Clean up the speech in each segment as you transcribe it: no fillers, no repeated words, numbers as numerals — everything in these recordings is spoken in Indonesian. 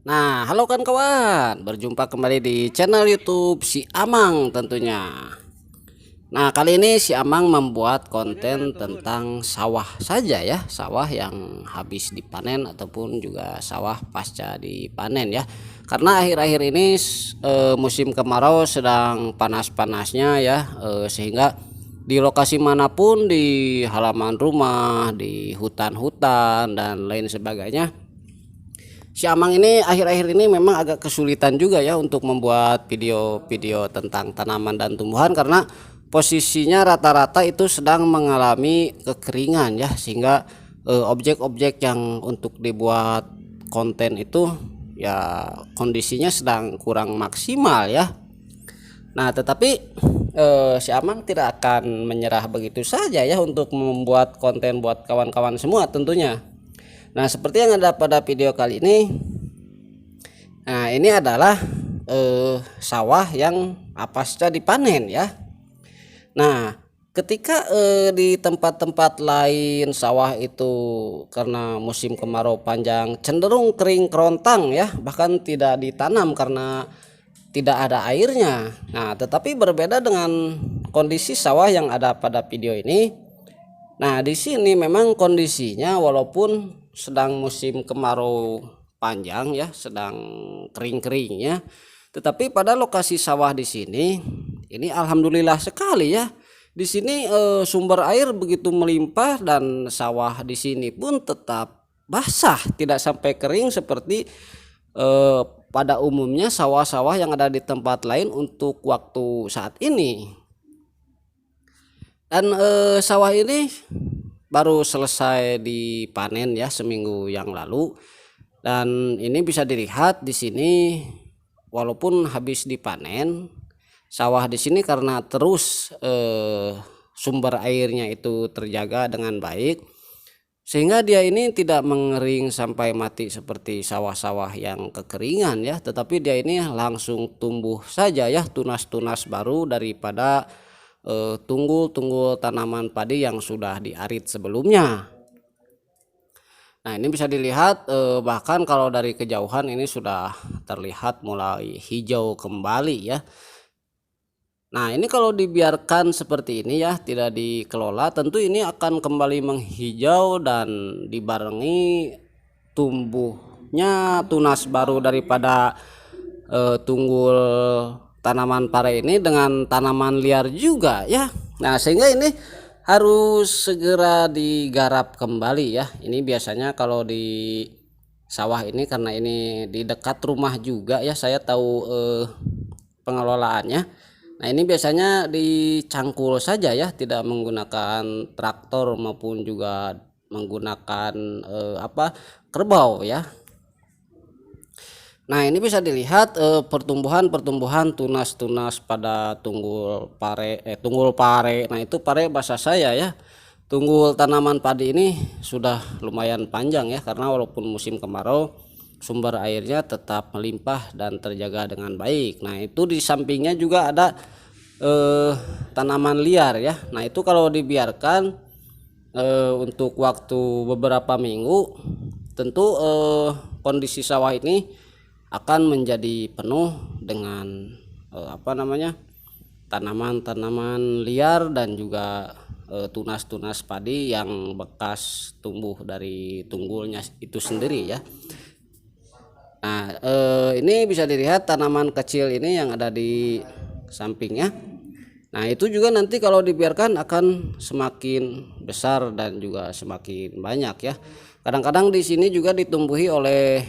Nah, halo kan kawan, berjumpa kembali di channel YouTube si Amang tentunya. Nah, kali ini si Amang membuat konten tentang sawah saja ya, sawah yang habis dipanen ataupun juga sawah pasca dipanen ya. Karena akhir-akhir ini musim kemarau sedang panas-panasnya ya, sehingga di lokasi manapun, di halaman rumah, di hutan-hutan dan lain sebagainya, si Amang ini akhir-akhir ini memang agak kesulitan juga ya untuk membuat video-video tentang tanaman dan tumbuhan, karena posisinya rata-rata itu sedang mengalami kekeringan ya, sehingga objek-objek yang untuk dibuat konten itu ya kondisinya sedang kurang maksimal ya. Nah, tetapi si Amang tidak akan menyerah begitu saja ya untuk membuat konten buat kawan-kawan semua tentunya. Nah, seperti yang ada pada video kali ini. Nah, ini adalah sawah yang pasca dipanen ya. Nah, ketika di tempat-tempat lain sawah itu karena musim kemarau panjang cenderung kering kerontang ya, bahkan tidak ditanam karena tidak ada airnya. Nah, tetapi berbeda dengan kondisi sawah yang ada pada video ini. Nah, di sini memang kondisinya walaupun sedang musim kemarau panjang ya, sedang kering-keringnya, tetapi pada lokasi sawah di sini ini alhamdulillah sekali ya. Di sini sumber air begitu melimpah dan sawah di sini pun tetap basah, tidak sampai kering seperti eh, pada umumnya sawah-sawah yang ada di tempat lain untuk waktu saat ini. Dan sawah ini baru selesai dipanen ya seminggu yang lalu, dan ini bisa dilihat di sini walaupun habis dipanen sawah di sini karena terus sumber airnya itu terjaga dengan baik, sehingga dia ini tidak mengering sampai mati seperti sawah-sawah yang kekeringan ya, tetapi dia ini langsung tumbuh saja ya, tunas-tunas baru daripada tunggul-tunggul tanaman padi yang sudah diarit sebelumnya. Nah, ini bisa dilihat bahkan kalau dari kejauhan ini sudah terlihat mulai hijau kembali ya. Nah, ini kalau dibiarkan seperti ini ya, tidak dikelola, tentu ini akan kembali menghijau dan dibarengi tumbuhnya tunas baru daripada tunggul tanaman pare ini dengan tanaman liar juga ya. Nah, sehingga ini harus segera digarap kembali ya. Ini biasanya kalau di sawah ini, karena ini di dekat rumah juga ya, saya tahu pengelolaannya. Nah, ini biasanya dicangkul saja ya, tidak menggunakan traktor maupun juga menggunakan kerbau ya. Nah, ini bisa dilihat pertumbuhan tunas-tunas pada tunggul pare. Nah, itu pare bahasa saya ya. Tunggul tanaman padi ini sudah lumayan panjang ya, karena walaupun musim kemarau sumber airnya tetap melimpah dan terjaga dengan baik. Nah, itu di sampingnya juga ada tanaman liar ya. Nah, itu kalau dibiarkan untuk waktu beberapa minggu, tentu kondisi sawah ini akan menjadi penuh dengan tanaman-tanaman liar dan juga tunas-tunas padi yang bekas tumbuh dari tunggulnya itu sendiri ya. Nah, ini bisa dilihat tanaman kecil ini yang ada di sampingnya. Nah, itu juga nanti kalau dibiarkan akan semakin besar dan juga semakin banyak ya. Kadang-kadang di sini juga ditumbuhi oleh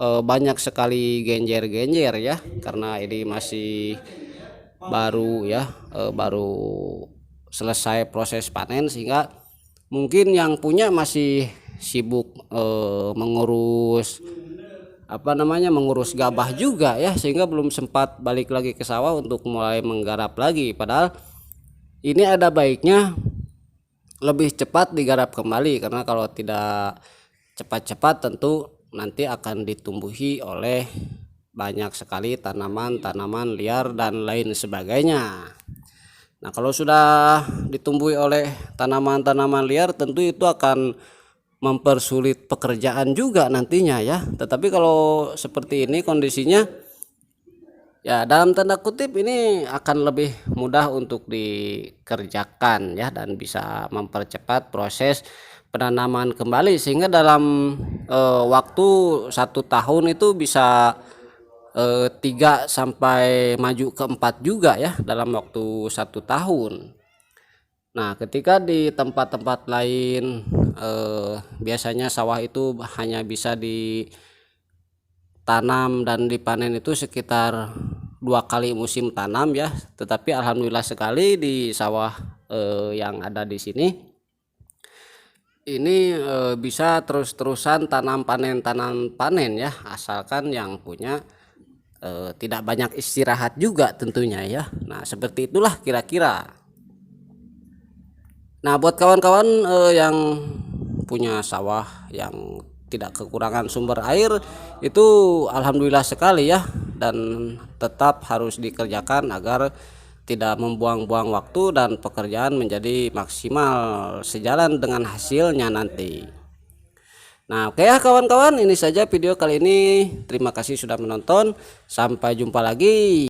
banyak sekali genjer-genjer ya, karena ini masih baru ya, baru selesai proses panen, sehingga mungkin yang punya masih sibuk mengurus mengurus gabah juga ya, sehingga belum sempat balik lagi ke sawah untuk mulai menggarap lagi. Padahal ini ada baiknya lebih cepat digarap kembali, karena kalau tidak cepat-cepat tentu nanti akan ditumbuhi oleh banyak sekali tanaman-tanaman liar dan lain sebagainya. Nah, kalau sudah ditumbuhi oleh tanaman-tanaman liar, tentu itu akan mempersulit pekerjaan juga nantinya ya. Tetapi kalau seperti ini kondisinya, ya dalam tanda kutip ini akan lebih mudah untuk dikerjakan ya, dan bisa mempercepat proses penanaman kembali, sehingga dalam waktu 1 tahun itu bisa 3 sampai maju ke 4 juga ya dalam waktu 1 tahun. Nah, ketika di tempat-tempat lain biasanya sawah itu hanya bisa ditanam dan dipanen itu sekitar 2 kali musim tanam ya, tetapi alhamdulillah sekali di sawah yang ada di sini ini bisa terus-terusan tanam panen ya, asalkan yang punya tidak banyak istirahat juga tentunya ya. Nah, seperti itulah kira-kira. Nah, buat kawan-kawan yang punya sawah yang tidak kekurangan sumber air, itu alhamdulillah sekali ya, dan tetap harus dikerjakan agar tidak membuang-buang waktu dan pekerjaan menjadi maksimal sejalan dengan hasilnya nanti. Nah, oke ya kawan-kawan, ini saja video kali ini. Terima kasih sudah menonton. Sampai jumpa lagi.